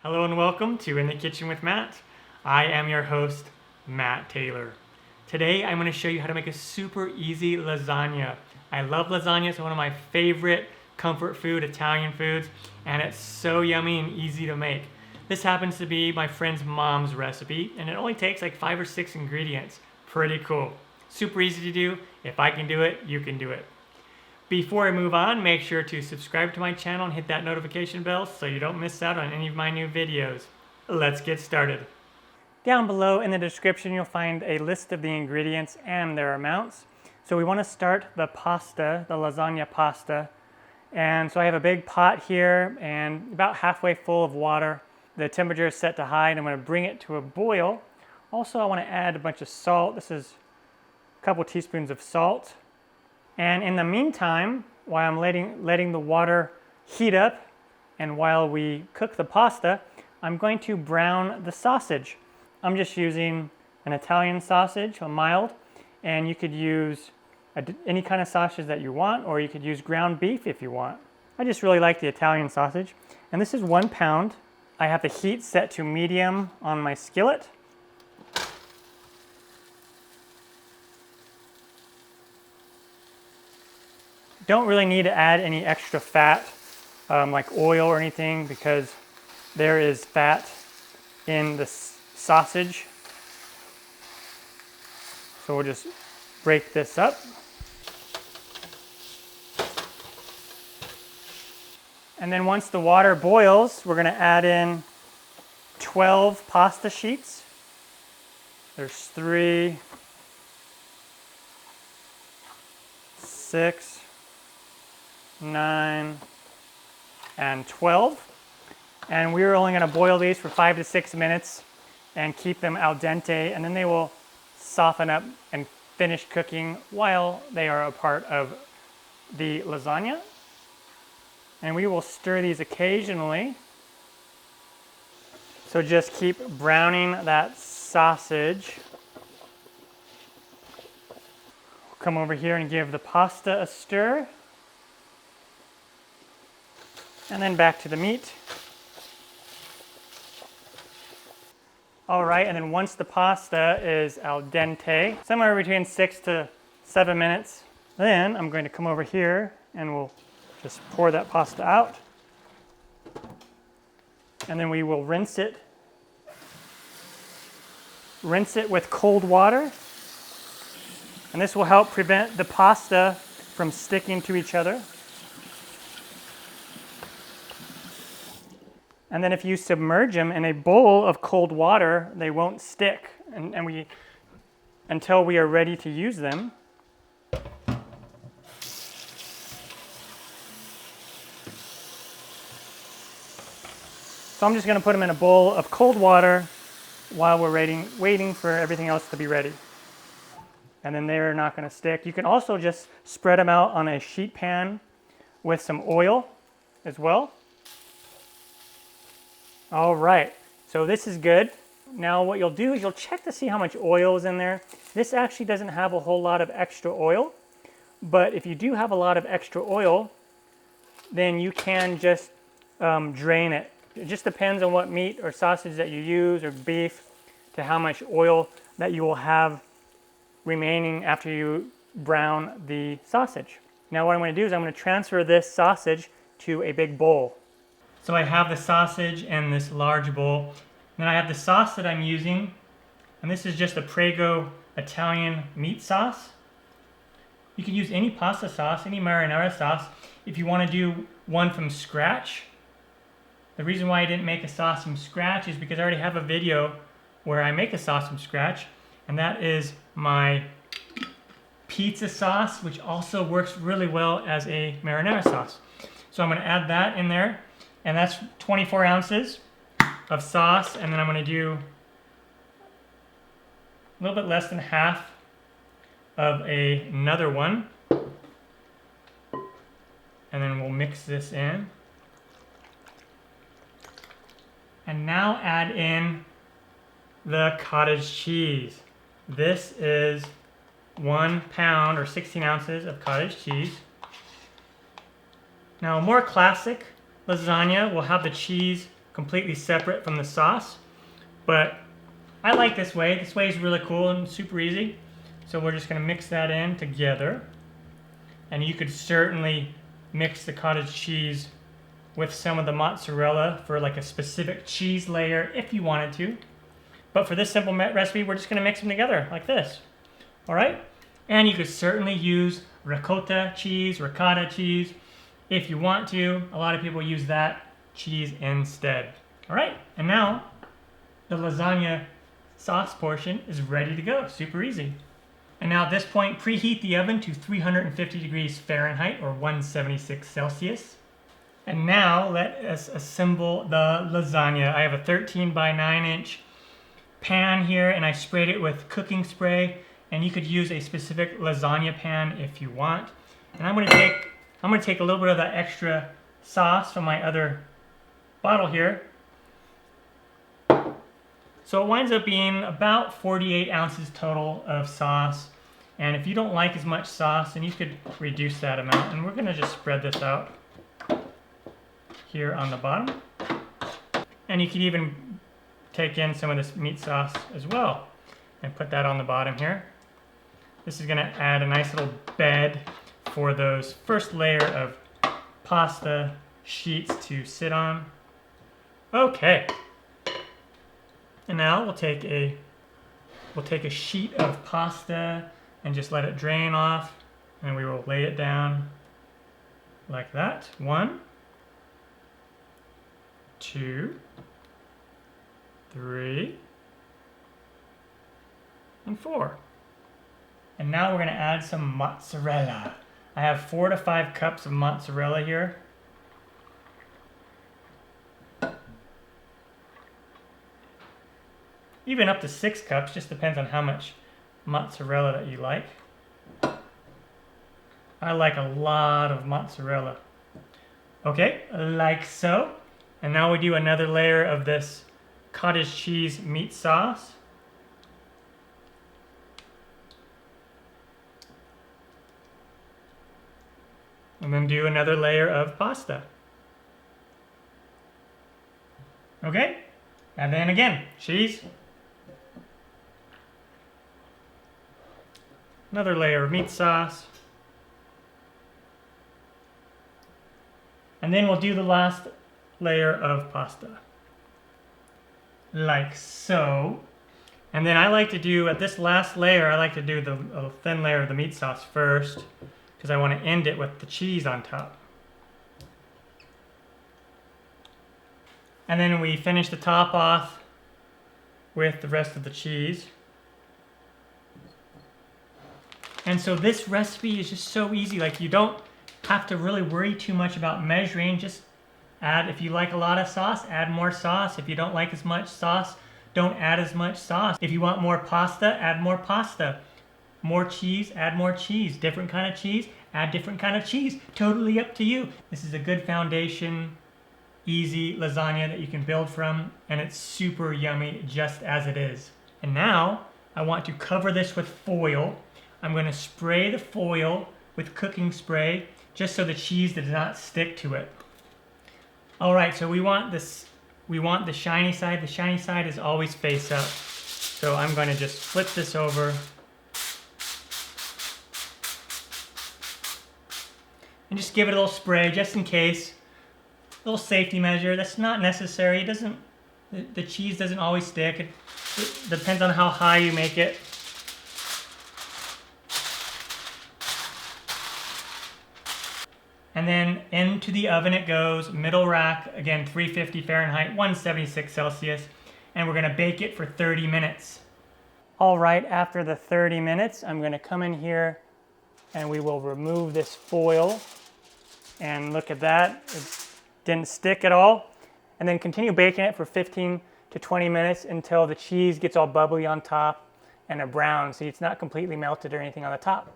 Hello and welcome to In the Kitchen with Matt. I am your host, Matt Taylor. Today I'm going to show you how to make a super easy lasagna. I love lasagna, it's one of my favorite comfort food, Italian foods, and it's so yummy and easy to make. This happens to be my friend's mom's recipe, and it only takes like 5 or 6 ingredients. Pretty cool. Super easy to do. If I can do it, you can do it. Before I move on, make sure to subscribe to my channel and hit that notification bell so you don't miss out on any of my new videos. Let's get started. Down below in the description, you'll find a list of the ingredients and their amounts. So we want to start the pasta, the lasagna pasta. And so I have a big pot here and about halfway full of water. The temperature is set to high and I'm going to bring it to a boil. Also, I want to add a bunch of salt. This is a couple teaspoons of salt. And in the meantime, while I'm letting the water heat up and while we cook the pasta, I'm going to brown the sausage. I'm just using an Italian sausage, a mild, and you could use any kind of sausage that you want, or you could use ground beef if you want. I just really like the Italian sausage. And this is 1 pound. I have the heat set to medium on my skillet. Don't really need to add any extra fat like oil or anything because there is fat in the sausage. So we'll just break this up. And then once the water boils, we're going to add in 12 pasta sheets. There's 3, 6, 9, and 12. And we're only going to boil these for 5 to 6 minutes and keep them al dente, and then they will soften up and finish cooking while they are a part of the lasagna. And we will stir these occasionally. So just keep browning that sausage. We'll come over here and give the pasta a stir. And then back to the meat. All right, and then once the pasta is al dente, somewhere between 6 to 7 minutes, then I'm going to come over here and we'll just pour that pasta out. And then we will rinse it. Rinse it with cold water. And this will help prevent the pasta from sticking to each other. And then if you submerge them in a bowl of cold water, they won't stick until we are ready to use them. So I'm just going to put them in a bowl of cold water while we're waiting for everything else to be ready. And then they're not going to stick. You can also just spread them out on a sheet pan with some oil as well. All right, so this is good. Now what you'll do is you'll check to see how much oil is in there. This actually doesn't have a whole lot of extra oil, but if you do have a lot of extra oil, then you can just drain it. It just depends on what meat or sausage that you use or beef to how much oil that you will have remaining after you brown the sausage. Now what I'm going to do is I'm going to transfer this sausage to a big bowl. So I have the sausage in this large bowl. Then I have the sauce that I'm using, and this is just a Prego Italian meat sauce. You can use any pasta sauce, any marinara sauce, if you want to do one from scratch. The reason why I didn't make a sauce from scratch is because I already have a video where I make a sauce from scratch, and that is my pizza sauce, which also works really well as a marinara sauce. So I'm going to add that in there. And that's 24 ounces of sauce, and then I'm going to do a little bit less than half of another one. And then we'll mix this in. And now add in the cottage cheese. This is 1 pound or 16 ounces of cottage cheese. Now a more classic lasagna will have the cheese completely separate from the sauce. But I like this way. This way is really cool and super easy. So we're just going to mix that in together. And you could certainly mix the cottage cheese with some of the mozzarella for like a specific cheese layer if you wanted to. But for this simple recipe, we're just going to mix them together like this. All right? And you could certainly use ricotta cheese if you want to. A lot of people use that cheese instead. All right, and now the lasagna sauce portion is ready to go. Super easy. And now at this point, preheat the oven to 350 degrees Fahrenheit or 176 Celsius. And now let us assemble the lasagna. I have a 13 by 9 inch pan here, and I sprayed it with cooking spray. And you could use a specific lasagna pan if you want. And I'm gonna take a little bit of that extra sauce from my other bottle here. So it winds up being about 48 ounces total of sauce. And if you don't like as much sauce, then you could reduce that amount. And we're gonna just spread this out here on the bottom. And you could even take in some of this meat sauce as well and put that on the bottom here. This is gonna add a nice little bed for those first layer of pasta sheets to sit on. Okay. And now we'll take a sheet of pasta and just let it drain off, and we will lay it down like that. 1, 2, 3, and 4. And now we're going to add some mozzarella. I have 4 to 5 cups of mozzarella here. Even up to 6 cups, just depends on how much mozzarella that you like. I like a lot of mozzarella. Okay, like so. And now we do another layer of this cottage cheese meat sauce. And then do another layer of pasta. Okay, and then again, cheese. Another layer of meat sauce. And then we'll do the last layer of pasta. Like so. And then I like to do, at this last layer, I like to do a thin layer of the meat sauce first, because I want to end it with the cheese on top. And then we finish the top off with the rest of the cheese. And so this recipe is just so easy. Like, you don't have to really worry too much about measuring. Just add, if you like a lot of sauce, add more sauce. If you don't like as much sauce, don't add as much sauce. If you want more pasta, add more pasta. More cheese, add more cheese. Different kind of cheese, add different kind of cheese. Totally up to you. This is a good foundation, easy lasagna that you can build from, and it's super yummy just as it is. And now I want to cover this with foil. I'm going to spray the foil with cooking spray just so the cheese does not stick to it. All right, so we want the shiny side. The shiny side is always face up. So I'm going to just flip this over and just give it a little spray just in case. A little safety measure. That's not necessary. The cheese doesn't always stick. It depends on how high you make it. And then into the oven it goes, middle rack, again 350 Fahrenheit, 176 Celsius, and we're gonna bake it for 30 minutes. All right, after the 30 minutes, I'm gonna come in here and we will remove this foil. And look at that, it didn't stick at all. And then continue baking it for 15 to 20 minutes until the cheese gets all bubbly on top and a brown, so it's not completely melted or anything on the top.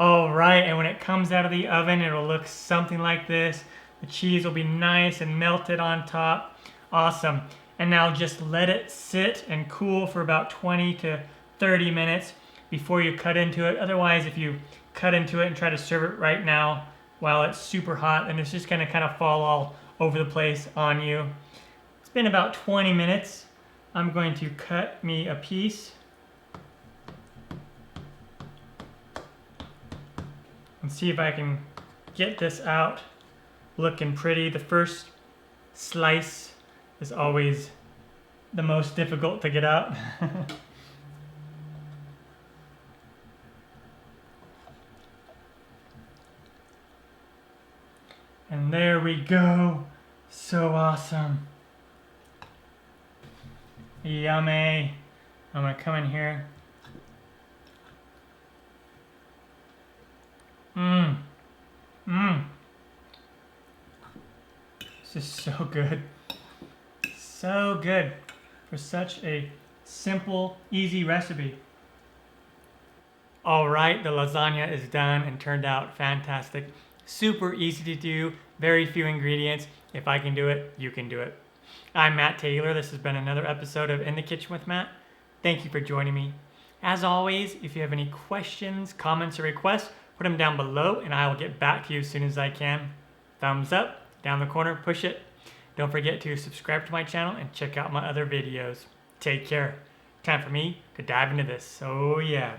All right, and when it comes out of the oven, it'll look something like this. The cheese will be nice and melted on top. Awesome. And now just let it sit and cool for about 20 to 30 minutes before you cut into it. Otherwise, if you cut into it and try to serve it right now, while it's super hot, and it's just gonna kind of fall all over the place on you. It's been about 20 minutes. I'm going to cut me a piece and see if I can get this out looking pretty. The first slice is always the most difficult to get out. And there we go. So awesome. Yummy. I'm gonna come in here. This is so good. So good for such a simple, easy recipe. All right, the lasagna is done and turned out fantastic. Super easy to do, very few ingredients. If I can do it, you can do it. I'm Matt Taylor. This has been another episode of In the Kitchen with Matt. Thank you for joining me. As always, if you have any questions, comments, or requests, put them down below and I will get back to you as soon as I can. Thumbs up, down the corner, push it. Don't forget to subscribe to my channel and check out my other videos. Take care. Time for me to dive into this. Oh yeah.